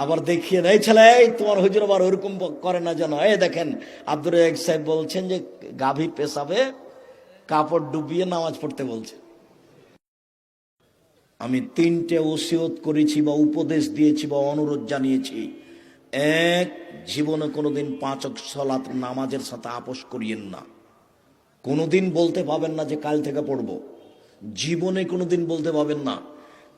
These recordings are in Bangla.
আবার দেখিয়ে এই ছেলে, এই তোমার হুজুর আবার ওরকম করে না যেন। এই দেখেন আব্দুর রাজ্জাক সাহেব বলছেন যে গাভী পেশাবে কাপড় ডুবিয়ে নামাজ পড়তে বলছে। আমি 3টে ওসিয়ত করেছি বা উপদেশ দিয়েছি বা অনুরোধ জানিয়েছি। এক, জীবনে কোনোদিন 5 ওয়াক্ত সালাত নামাজের সাথে আপোষ করিয়েন না। কোনোদিন বলতে পাবেন না যে কাল থেকে পড়বো, জীবনে কোনোদিন বলতে পাবেন না।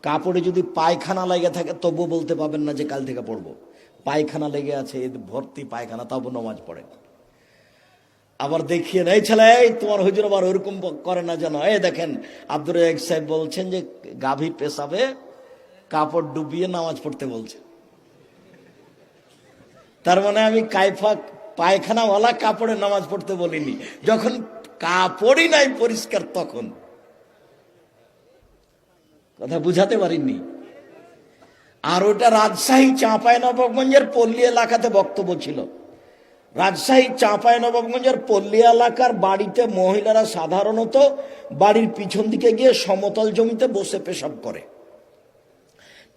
কাপড়ে যদি পায়খানা লেগে থাকে তবুও বলতে পাবেন না যে কাল থেকে পড়বো। পায়খানা লেগে আছে, ভর্তি পায়খানা, তবু নামাজ পড়েন। আবার দেখিয়ে এই ছেলে, এই তোমার হুজুর আবার ওরকম করে না যেন। এই দেখেন আব্দুর রাজ্জাক সাহেব বলছেন যে গাভী পেশাবে কাপড় ডুবিয়ে নামাজ পড়তে বলছে। তার মানে আমি পায়খানাওয়ালা কাপড়ে নামাজ পড়তে বলিনি, যখন কাপড়ই নাই পরিষ্কার তখন। কথা বুঝাতে পারিনি। আর ওটা রাজশাহী চাঁপাইনবাবগঞ্জের পল্লী এলাকাতে বক্তব্য ছিল। রাজশাহী চাঁপাইনবাবগঞ্জের পল্লী এলাকার বাড়িতে মহিলারা সাধারণত বাড়ির পিছন দিকে গিয়ে সমতল জমিতে বসে পেশাব করে।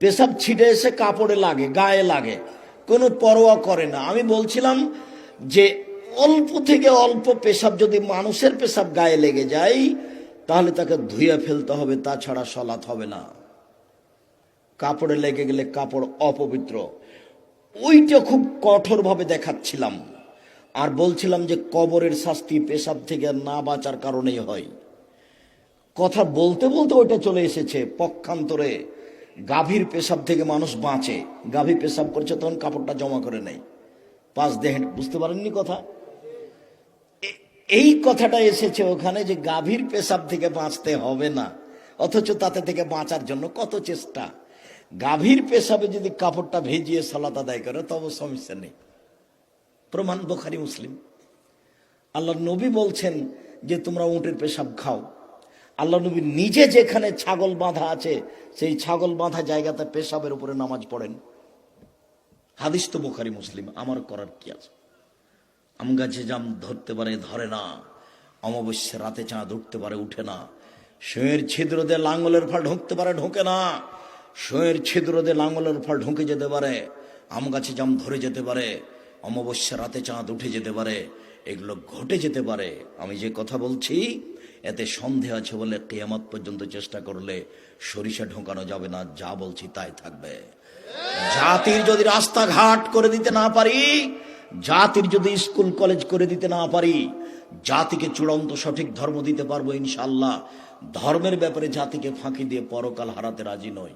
পেশাব ছিটে এসে কাপড়ে লাগে, গায়ে লাগে, কোনো পরোয়া করে না। আমি বলছিলাম যে অল্প থেকে অল্প পেশাব যদি মানুষের পেশাব গায়ে লেগে যায় তাহলে তাকে ধুয়ে ফেলতে হবে, তাছাড়া সালাত হবে না। কাপড়ে লেগে গেলে কাপড় অপবিত্র। ওইটা খুব কঠোরভাবে দেখাচ্ছিলাম। আর বলছিলাম যে কবরের শাস্তি পেশাব থেকে না বাঁচার কারণেই হয়। কথা বলতে বলতে ওইটা চলে এসেছে পক্ষান্তরে গাভীর পেশাব থেকে মানুষ বাঁচে। গাভী পেশাব করছে তখন কাপড়টা জমা করে নেয়, পাঁচ দেহে। বুঝতে পারেননি কথা? এই কথাটা এসেছে ওখানে যে গাভীর পেশাব থেকে বাঁচতে হবে না, অথচ তাতে থেকে বাঁচার জন্য কত চেষ্টা। গাভীর পেশাবে যদি কাপড়টা ভেজিয়ে সালাত আদায় করে তবে সমস্যা নেই। প্রমাণ বুখারী মুসলিম। আল্লাহর নবী বলছেন যে তোমরা উটের পেশাব খাও। আল্লাহ নবী নিজে যেখানে ছাগল বাঁধা আছে সেই ছাগল বাঁধা জায়গাতে পেশাবের উপরে নামাজ পড়েন। হাদিস তো বুখারী মুসলিম। আমার করার কি আছে? আম গাছে জাম ধরতে পারে, ধরে না। অমাবস্যা রাতে চাঁদ উঠতে পারে, উঠে না। শোয়ের ছিদ্র দিয়ে লাঙ্গলের ফল ঢুকতে পারে, ঢোকে না। শোয়ের ছিদ্র দিয়ে লাঙ্গলের ফল ঢুকে যেতে পারে, আম গাছে জাম ধরে যেতে পারে, অমাবস্যা রাতে চাঁদ উঠে যেতে পারে, এগুলো ঘটে যেতে পারে। আমি যে কথা বলছি এতে সন্দেহ আছে বলে কিয়ামত পর্যন্ত চেষ্টা করলে সরিষা ঢোকানো যাবে না। যা বলছি তাই থাকবে। জাতির যদি রাস্তাঘাট করে দিতে না পারি, জাতির যদি স্কুল কলেজ করে দিতে না পারি, জাতিকে চূড়ান্ত সঠিক ধর্ম দিতে পারবো ইনশাআল্লাহ। ধর্মের ব্যাপারে জাতিকে ফাঁকি দিয়ে পরকাল হারাতে রাজি নই।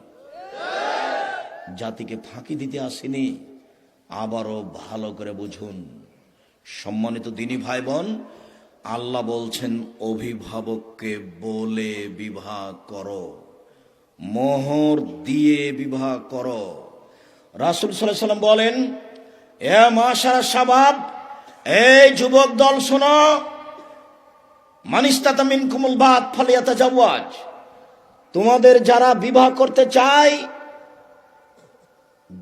জাতিকে ফাঁকি দিতে আসেনি। আবারও ভালো করে বুঝুন সম্মানিত দিনী ভাই বোন, আল্লাহ বলছেন অভিভাবককে বলে বিবাহ করো, মোহর দিয়ে বিবাহ করো। রাসূল সাল্লাল্লাহু আলাইহি ওয়াসাল্লাম বলেন, এ মাশারা শাবাব, এই যুবক দল শোনো, মান ইসতাতা মিনকুমুল বাত ফালিয়াতাজাওয়াজ। তোমাদের যারা বিবাহ করতে চায়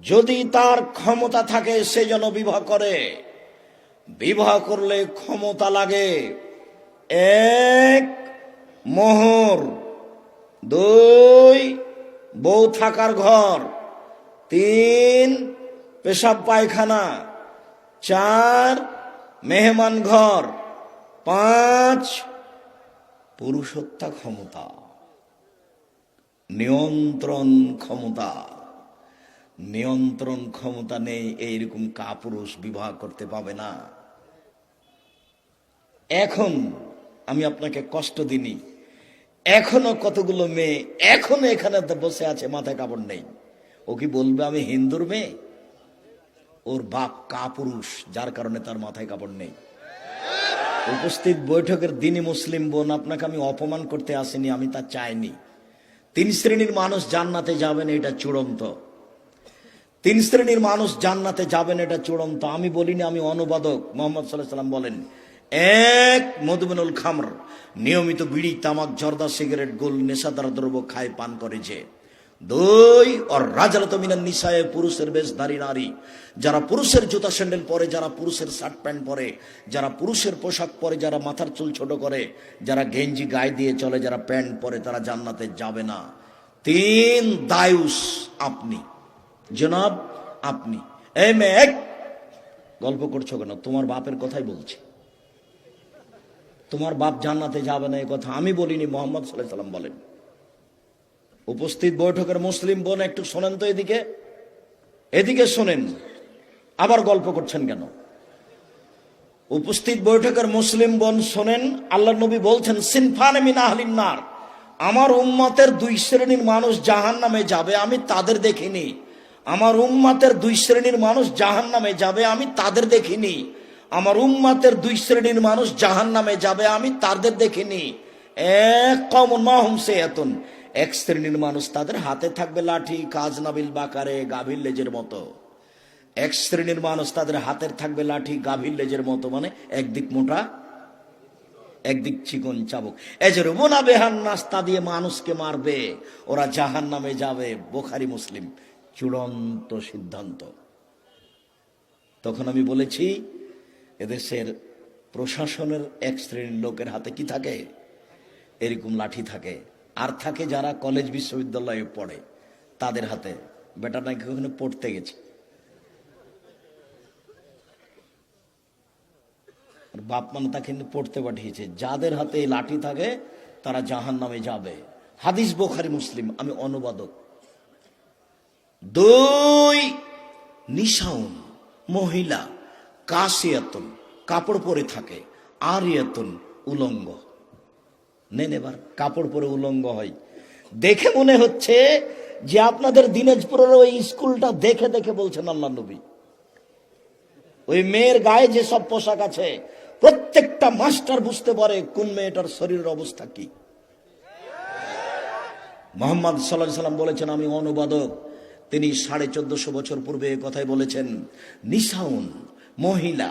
যদি তার ক্ষমতা থাকে সে যেন বিবাহ করে। বিবাহ করলে ক্ষমতা লাগে। 1, মোহর। 2, বউ থাকার ঘর। 3, পেশাব পায়খানা। 4, মেহমান ঘর। 5, পুরুষত্ব ক্ষমতা, নিয়ন্ত্রণ ক্ষমতা। নিয়ন্ত্রণ ক্ষমতা নেই এইরকম কাপুরুষ বিবাহ করতে পাবে না। এখন আমি আপনাকে কষ্ট দিনি, এখনো কতগুলো মেয়ে এখনো এখানে বসে আছে, মাথায় কাপড় নেই। ও কি বলবে আমি হিন্দুর মেয়ে? ওর বাপ কাপুরুষ, যার কারণে তার মাথায় কাপড় নেই। উপস্থিত বৈঠকের দিনই মুসলিম বোন, আপনাকে আমি অপমান করতে আসিনি, আমি তা চাইনি। 3 শ্রেণীর মানুষ জান্নাতে যাবেন, এটা চূড়ান্ত। 3 শ্রেণীর মানুষ জান্নাতে যাবেন, এটা চূড়ান্ত। আমি বলিনি, আমি অনুবাদক। মুহাম্মদ সাল্লাল্লাহু আলাইহি ওয়াসাল্লাম বলেন, 1, মদমিনুল খামর, নিয়মিত বিড়ি তামাক জর্দা সিগারেট গোল নেশাদার দ্রব্য খায় পান করে যে। 2, আর রাজালাতু মিনান নিসায়ে, পুরুষের বেশধারী নারী, যারা পুরুষের জুতা স্যান্ডেল পরে, যারা পুরুষের শার্ট প্যান্ট পরে, যারা পুরুষের পোশাক পরে, যারা মাথার চুল ছোট করে, যারা গেঞ্জি গায়ে দিয়ে চলে, যারা প্যান্ট পরে, তারা জান্নাতে যাবে না। 3, দায়ুস, আপনি জনাব আপনি। এই মেয়ে, গল্প করছো কেন? তোমার বাপের কথাই বলছি। তোমার বাপ জান্নাতে যাবে না, এই কথা আমি বলিনি, মুহাম্মদ সাল্লাল্লাহু আলাইহি সাল্লাম বলেন। উপস্থিত বৈঠকের মুসলিম বোন একটু শোনেন তো, এদিকে শোনেন, আবার গল্প করছেন কেন? উপস্থিত বৈঠকের মুসলিম বোন শোনেন, আল্লাহ নবী বলছেন সিনফানে মিন আহলিন নার, আমার উম্মতের দুই শ্রেণীর মানুষ জাহান্নামে যাবে, আমি তাদের দেখিনি। আমার উম্মতের দুই শ্রেণীর মানুষ জাহান্নামে যাবে, আমি তাদের দেখিনি। আমার উম্মতের দুই শ্রেণীর মানুষ জাহান্নামে যাবে, আমি তাদের দেখিনি। এক কওমুন মাহুম সায়াতুন, এক শ্রেণীর মানুষ তাদের হাতে থাকবে লাঠি, কাজনাবিল বাকারে, গাভীর লেজের মতো। এক শ্রেণীর মানুষ তাদের হাতের থাকবে লাঠি, গাভীর লেজের মতো, মানে একদিক মোটা একদিক চিকন চাবুক। এজরুবুনা বিহান নাস্তা দিয়ে মানুষকে মারবে, ওরা জাহান্নামে যাবে। বুখারী মুসলিম, চূড়ান্ত সিদ্ধান্ত। তখন আমি বলেছি এদেশের প্রশাসনের এক শ্রেণীর লোকের হাতে কি থাকে? এরকম লাঠি থাকে। আর থাকে যারা কলেজ বিশ্ববিদ্যালয়ে পড়ে, তাদের হাতে। বেটা নাকি ওখানে পড়তে গেছে, বাপ মানে তাকে পড়তে পাঠিয়েছে। যাদের হাতে এই লাঠি থাকে তারা জাহান্নামে যাবে। হাদিস বুখারী মুসলিম, আমি অনুবাদক। দুই, নিশাউন, মহিলা, কাসিয়াতুন, কাপড় পরে থাকে, আরিয়াতুন, উলঙ্গ। নেন এবার, কাপড় পরে উলঙ্গ হয়। দেখে মনে হচ্ছে যে আপনাদের দিনাজপুরের ওই স্কুলটা দেখে দেখে বলছেন আল্লাহ নবী। ওই মেয়ের গায়ে যে সব পোশাক আছে, প্রত্যেকটা মাস্টার বুঝতে পারে কোন মেয়েটার শরীরের অবস্থা কি। মুহাম্মদ সাল্লাল্লাহু আলাইহি সাল্লাম বলেছেন, আমি অনুবাদক। তিনি 1450 বছর পূর্বে এই কথাই বলেছেন। নিসাউন, মহিলা,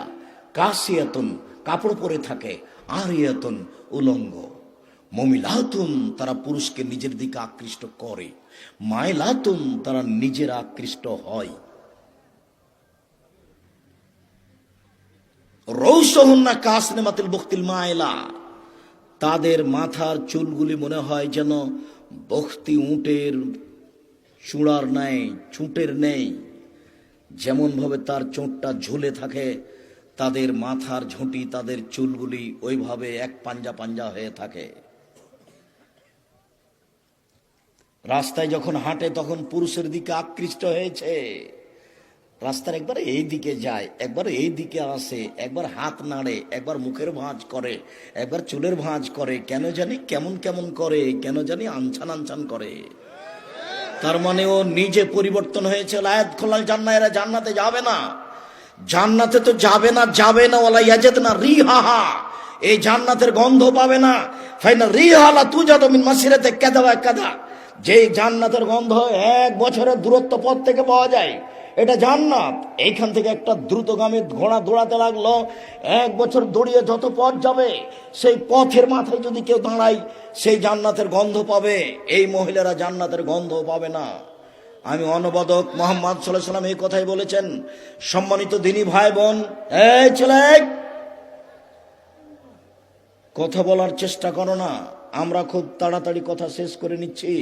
কাসিয়াতুন, কাপড় পরে থাকে, আরিয়াতুন, উলঙ্গ। মুমিলাতুন, তারা পুরুষকে নিজের দিকে আকৃষ্ট করে, মাইলাতুন, তারা নিজের আকৃষ্ট হয়। রৌসহুন্না কাসনেমাতিল বুখতিল মাইলা, তাদের মাথার চুলগুলি মনে হয় যেন বখতি উটের চূড়ার ন্যায়, চুটের নেই। যেমন ভাবে তার চোঁটটা ঝুলে থাকে, তাদের মাথার ঝুঁটি, তাদের চুলগুলি ওইভাবে এক পাঞ্জা পাঞ্জা হয়ে থাকে। রাস্তায় যখন হাঁটে তখন পুরুষের দিকে আকৃষ্ট হয়েছে। রাস্তার একবার এই দিকে যায়, একবার এই দিকে আসে, একবার হাত নাড়ে, একবার মুখের ভাঁজ করে, একবার চুলের ভাঁজ করে, কেন জানি কেমন কেমন করে, কেন জানি আনছান আনছান করে। তার মানে ও নিজে পরিবর্তন হয়েছে। লায়াত খোলাল জান্নাহ, এরা জান্নাতে যাবে না। জান্নাতে তো যাবে না, যাবে না। ওয়ালা ইয়াজিদনা রিহাহা, এই জান্নাতের গন্ধ পাবে না। ফাইনা রিহালা তুজাদু মিন মাসিরাতি কাযা ওয়া কাযা, যে জান্নাতের গন্ধ 1 বছরের দূরত্ব পথ থেকে পাওয়া যায়, এটা জান্নাত। এইখান থেকে একটা দ্রুতগামী ঘোড়া দৌড়াতে লাগলো, 1 বছর দৌড়িয়ে যত পথ যাবে, সেই পথের মাথায় যদি কেউ দাঁড়ায়, সেই জান্নাতের গন্ধ পাবে। এই মহিলারা জান্নাতের গন্ধ পাবে না। আমি অনুবাদক, মুহাম্মদ সাল্লাল্লাহু আলাইহি সাল্লাম এই কথাই বলেছেন। সম্মানিত দিনী ভাই বোন, এই ছেলে, কথা বলার চেষ্টা করো না। আমরা খুব তাড়াতাড়ি কথা শেষ করে নিচ্ছি।